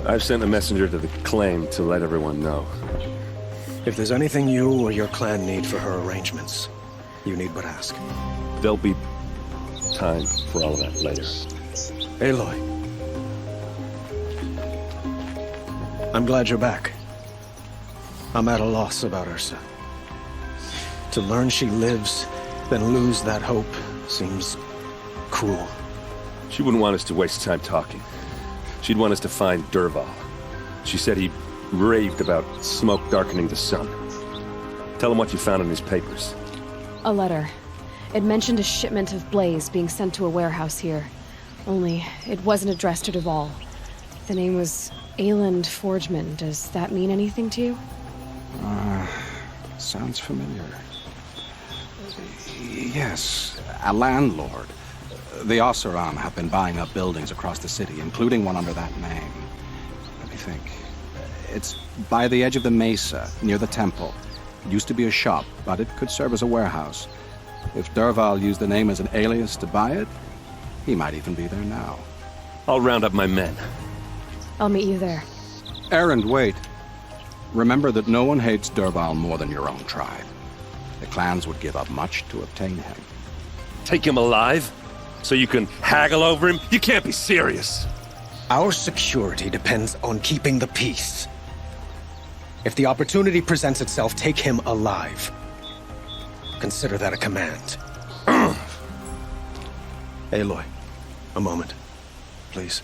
I've sent a messenger to the claim to let everyone know. If there's anything you or your clan need for her arrangements, you need but ask. There'll be time for all of that later. Aloy. I'm glad you're back. I'm at a loss about Ursa. To learn she lives, then lose that hope, seems cruel. She wouldn't want us to waste time talking. She'd want us to find Dervahl. She said he raved about smoke darkening the sun. Tell him what you found in his papers. A letter. It mentioned a shipment of blaze being sent to a warehouse here. Only, it wasn't addressed to Dervahl. The name was Ayland Forgeman. Does that mean anything to you? Sounds familiar. Yes, a landlord. The Oseram have been buying up buildings across the city, including one under that name. Let me think. It's by the edge of the mesa, near the temple. It used to be a shop, but it could serve as a warehouse. If Dervahl used the name as an alias to buy it, he might even be there now. I'll round up my men. I'll meet you there. Erend, wait. Remember that no one hates Dervahl more than your own tribe. The clans would give up much to obtain him. Take him alive? So you can haggle over him? You can't be serious. Our security depends on keeping the peace. If the opportunity presents itself, take him alive. Consider that a command. Aloy, a moment, please.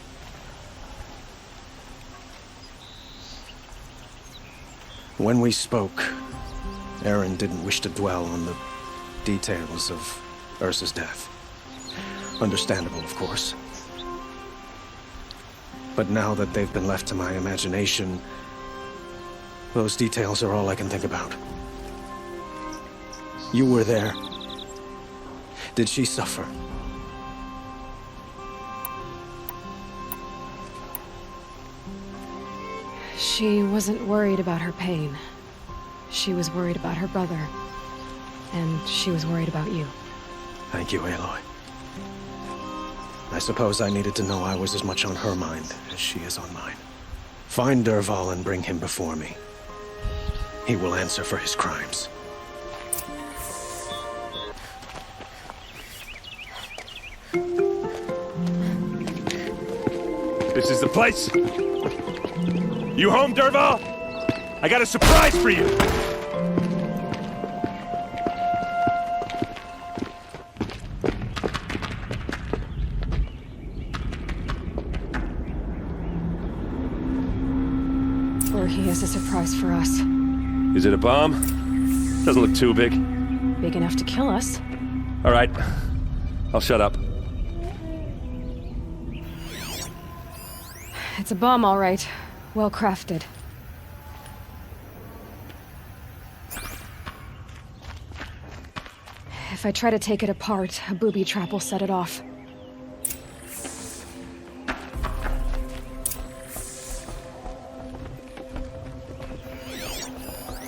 When we spoke, Erend didn't wish to dwell on the details of Ursa's death. Understandable, of course. But now that they've been left to my imagination, those details are all I can think about. You were there. Did she suffer? She wasn't worried about her pain. She was worried about her brother. And she was worried about you. Thank you, Aloy. I suppose I needed to know I was as much on her mind as she is on mine. Find Dervahl and bring him before me. He will answer for his crimes. This is the place. You home, Dervahl? I got a surprise for you. Or he has a surprise for us. Is it a bomb? Doesn't look too big. Big enough to kill us. All right. I'll shut up. It's a bomb, all right. Well crafted. If I try to take it apart, a booby trap will set it off.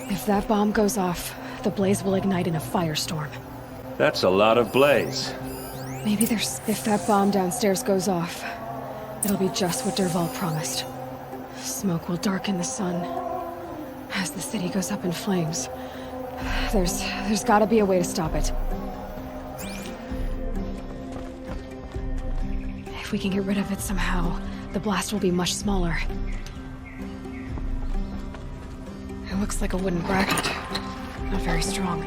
If that bomb goes off, the blaze will ignite in a firestorm. That's a lot of blaze. Maybe there's... If that bomb downstairs goes off, it'll be just what Dervahl promised. Smoke will darken the sun as the city goes up in flames. There's gotta be a way to stop it. If we can get rid of it somehow, the blast will be much smaller. It looks like a wooden bracket. Not very strong.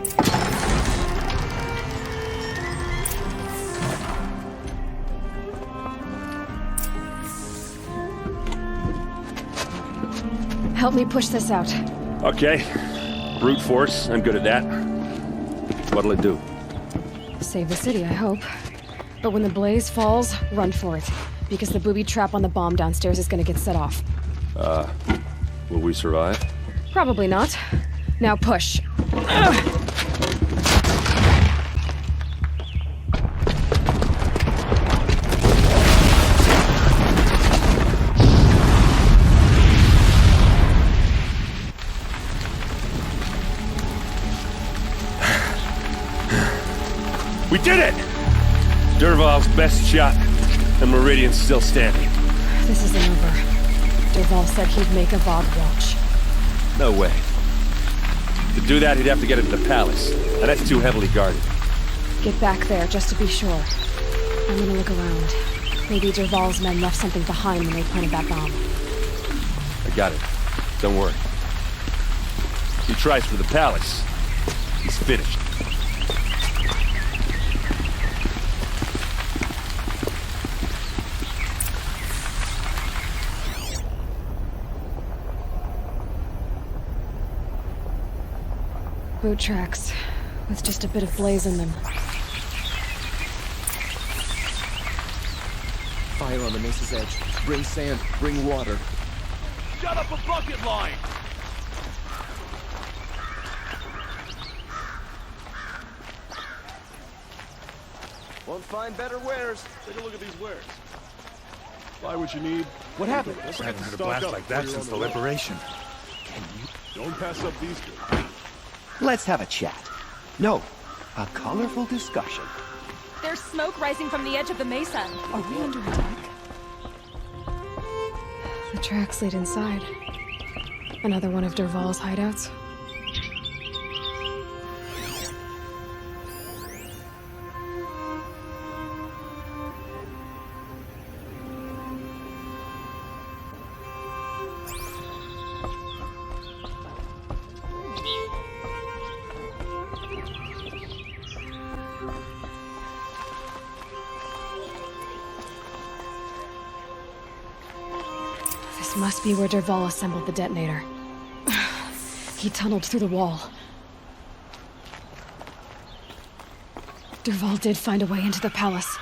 Help me push this out. Okay. Brute force, I'm good at that. What'll it do? Save the city, I hope. But when the blaze falls, run for it. Because the booby trap on the bomb downstairs is gonna get set off. Will we survive? Probably not. Now push. We did it! Dervahl's best shot, and Meridian's still standing. This isn't over. Dervahl said he'd make Avad watch. No way. To do that, he'd have to get into the palace, and that's too heavily guarded. Get back there, just to be sure. I'm gonna look around. Maybe Dervahl's men left something behind when they planted that bomb. I got it. Don't worry. If he tries for the palace, he's finished. Boot tracks, with just a bit of blaze in them. Fire on the mesa's edge. Bring sand, bring water. Shut up a bucket line! Won't find better wares. Take a look at these wares. Buy what you need. What happened? Don't forget Haven't to heard a stock blast up like while that you're since on the road. Liberation. Don't pass up these goods. Let's have a chat. No, a colorful discussion. There's smoke rising from the edge of the mesa. Are we under attack? The tracks lead inside. Another one of Dervahl's hideouts. This must be where Dervahl assembled the detonator. He tunneled through the wall. Dervahl did find a way into the palace.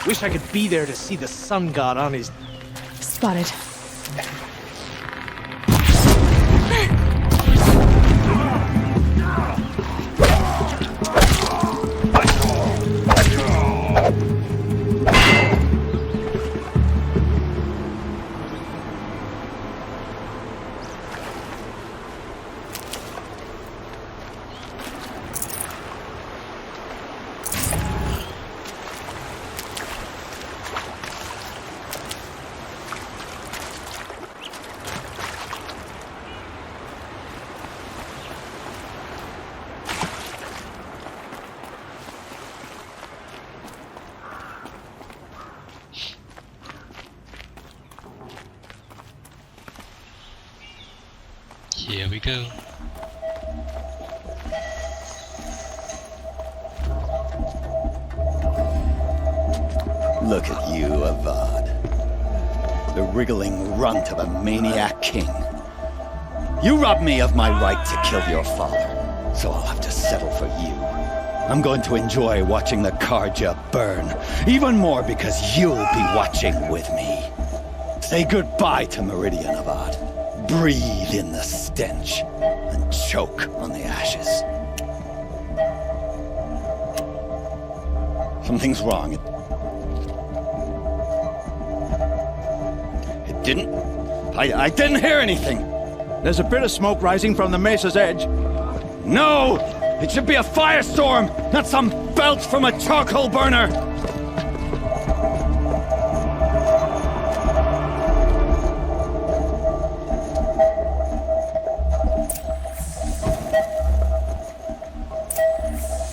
Wish I could be there to see the sun god on his... Spotted. Here we go. Look at you, Avad. The wriggling runt of a maniac king. You robbed me of my right to kill your father, so I'll have to settle for you. I'm going to enjoy watching the Karja burn, even more because you'll be watching with me. Say goodbye to Meridian, Avad. Breathe in the stench, and choke on the ashes. Something's wrong. It didn't... I didn't hear anything. There's a bit of smoke rising from the mesa's edge. No! It should be a firestorm, not some belch from a charcoal burner!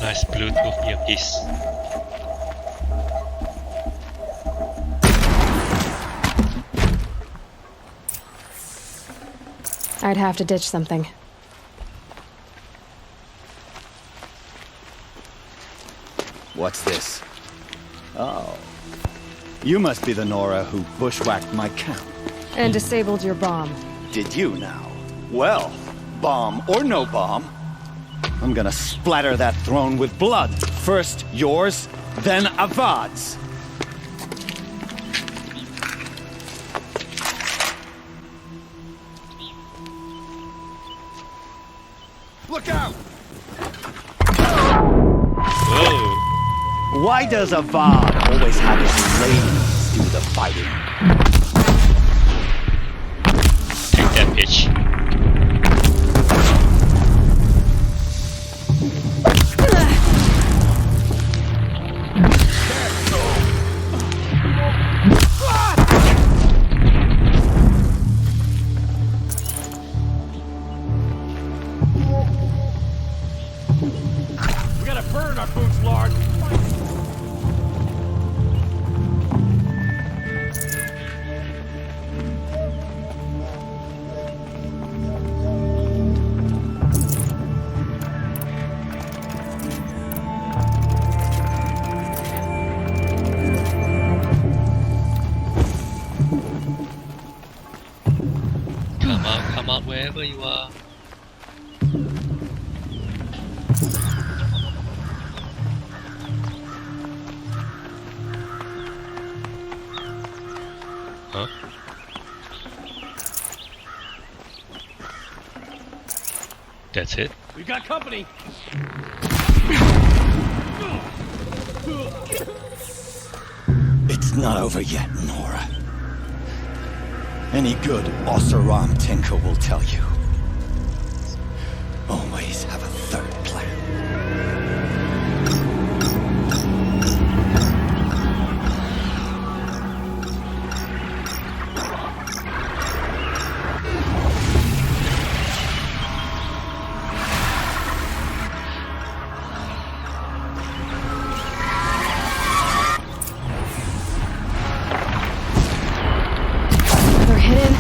Nice blue Bluetooth earpiece. I'd have to ditch something. What's this? Oh. You must be the Nora who bushwhacked my camp. And disabled your bomb. Did you now? Well, bomb or no bomb, I'm gonna splatter that throne with blood. First yours, then Avad's. Look out! Whoa. Why does Avad always have his ladies do the fighting? Take that pitch. We gotta burn our boots, Lord. Come out wherever you are. Huh? That's it? We got company. It's not over yet, Nora. Any good Oseram tinker will tell you. Always have a third plan. They're hidden.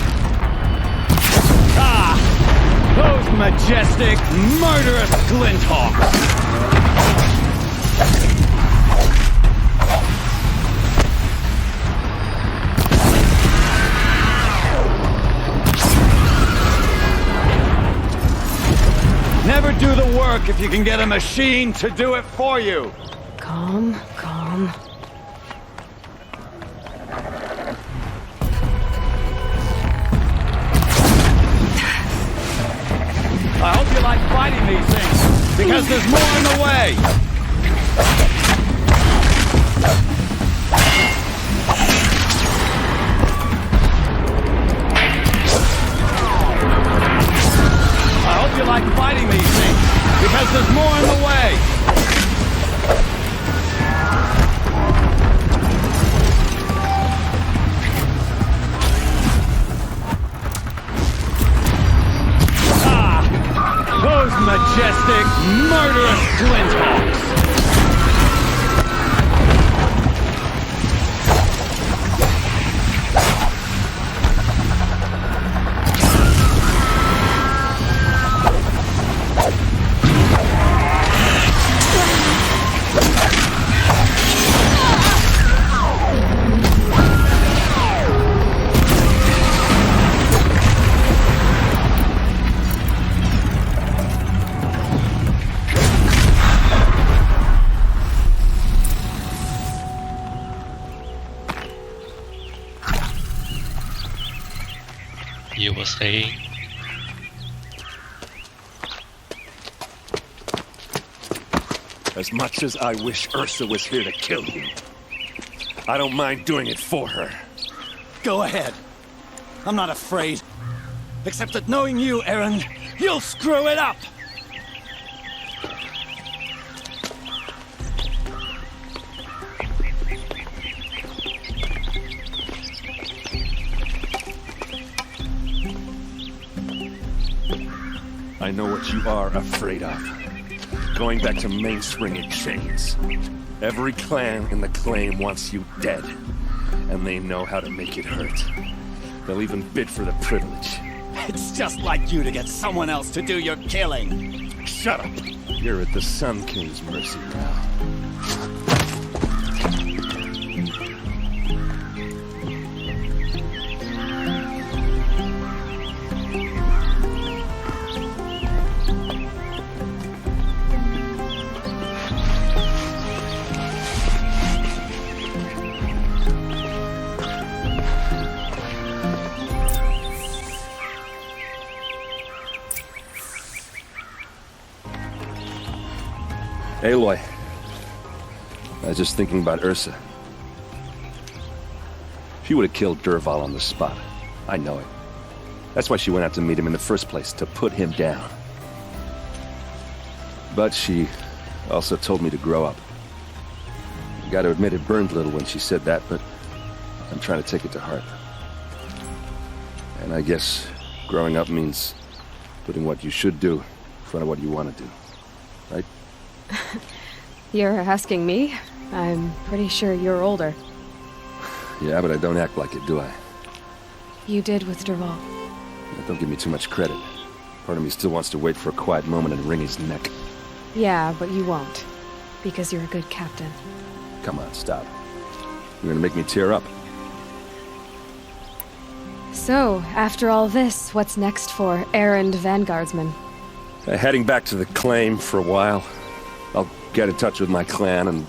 Those majestic, murderous glinthawks! Never do the work if you can get a machine to do it for you! Calm, calm. I hope you like fighting these things, because there's more in the way! I hope you like fighting these things, because there's more in the way! Those majestic, murderous glinthawks! You were saying? As much as I wish Ursa was here to kill you, I don't mind doing it for her. Go ahead. I'm not afraid. Except that knowing you, Aaron, you'll screw it up! I know what you are afraid of. Going back to mainspring in chains. Every clan in the claim wants you dead. And they know how to make it hurt. They'll even bid for the privilege. It's just like you to get someone else to do your killing. Shut up! You're at the Sun King's mercy now. Aloy, I was just thinking about Ursa. She would have killed Dervahl on the spot. I know it. That's why she went out to meet him in the first place, to put him down. But she also told me to grow up. I gotta admit it burned a little when she said that, but I'm trying to take it to heart. And I guess growing up means putting what you should do in front of what you want to do. Right? You're asking me? I'm pretty sure you're older. Yeah, but I don't act like it, do I? You did with Dervahl. Don't give me too much credit. Part of me still wants to wait for a quiet moment and wring his neck. Yeah, but you won't. Because you're a good captain. Come on, stop. You're gonna make me tear up. So, after all this, what's next for errand vanguardsman? Heading back to the claim for a while. I'll get in touch with my clan and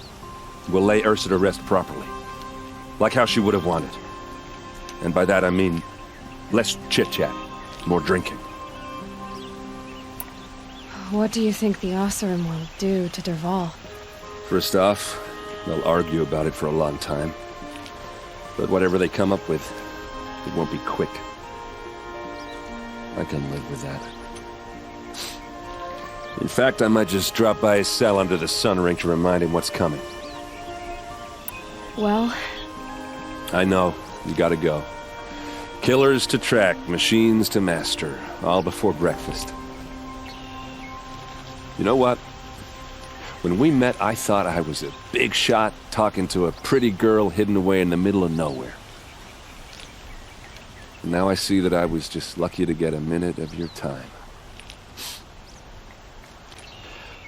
we'll lay Ursa to rest properly. Like how she would have wanted. And by that I mean less chit-chat, more drinking. What do you think the Oseram will do to Dervahl? First off, they'll argue about it for a long time. But whatever they come up with, it won't be quick. I can live with that. In fact, I might just drop by his cell under the sun ring to remind him what's coming. Well... I know. You gotta go. Killers to track, machines to master. All before breakfast. You know what? When we met, I thought I was a big shot talking to a pretty girl hidden away in the middle of nowhere. And now I see that I was just lucky to get a minute of your time.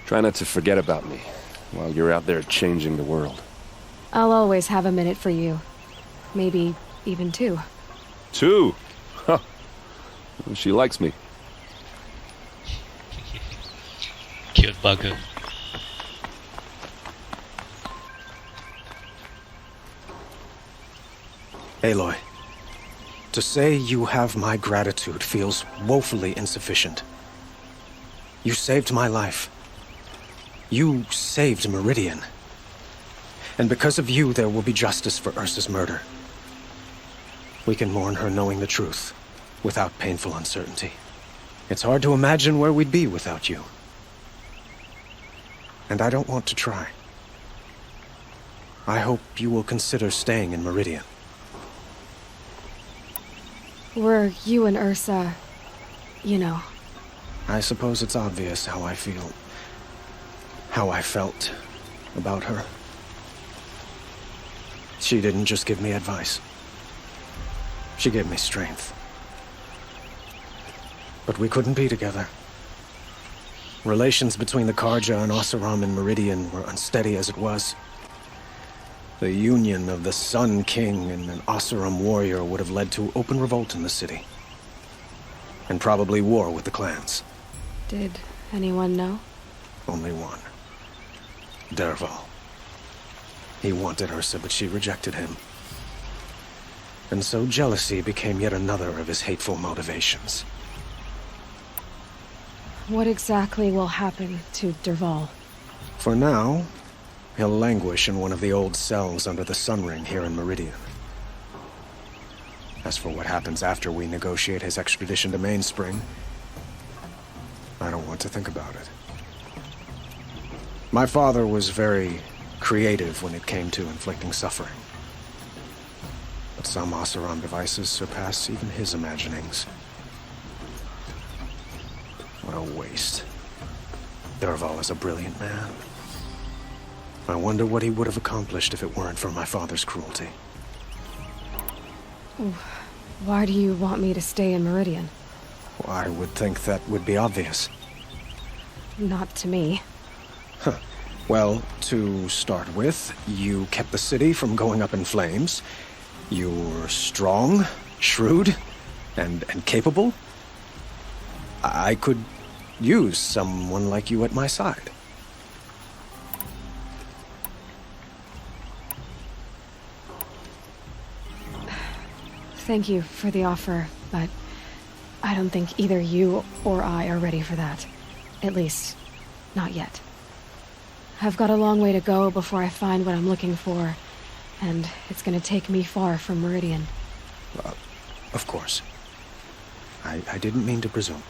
Try not to forget about me while you're out there changing the world. I'll always have a minute for you. Maybe even two. Two? Huh. She likes me. Cute bugger. Aloy, to say you have my gratitude feels woefully insufficient. You saved my life. You saved Meridian. And because of you, there will be justice for Ursa's murder. We can mourn her knowing the truth, without painful uncertainty. It's hard to imagine where we'd be without you. And I don't want to try. I hope you will consider staying in Meridian. Were you and Ursa... you know... I suppose it's obvious how I feel. How I felt about her. She didn't just give me advice. She gave me strength. But we couldn't be together. Relations between the Karja and Oseram and Meridian were unsteady as it was. The union of the Sun King and an Oseram warrior would have led to open revolt in the city. And probably war with the clans. Did anyone know? Only one. Dervahl. He wanted Ursa, but she rejected him. And so jealousy became yet another of his hateful motivations. What exactly will happen to Dervahl? For now, he'll languish in one of the old cells under the Sun Ring here in Meridian. As for what happens after we negotiate his extradition to Mainspring, I don't want to think about it. My father was very creative when it came to inflicting suffering. But some Oseram devices surpass even his imaginings. What a waste. Dervahl is a brilliant man. I wonder what he would have accomplished if it weren't for my father's cruelty. Why do you want me to stay in Meridian? I would think that would be obvious. Not to me. Huh. Well, to start with, you kept the city from going up in flames. You were strong, shrewd, and capable. I could use someone like you at my side. Thank you for the offer, but I don't think either you or I are ready for that. At least, not yet. I've got a long way to go before I find what I'm looking for, and it's gonna take me far from Meridian. Of course. I didn't mean to presume.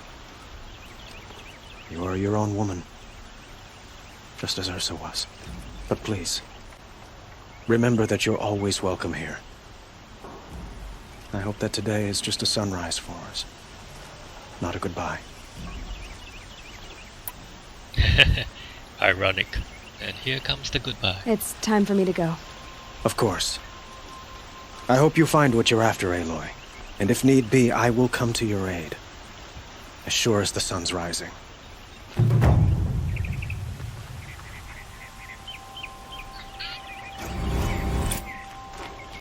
You are your own woman, just as Ursa was. But please, remember that you're always welcome here. I hope that today is just a sunrise for us, not a goodbye. Ironic. And here comes the goodbye. It's time for me to go. Of course. I hope you find what you're after, Aloy. And if need be, I will come to your aid. As sure as the sun's rising.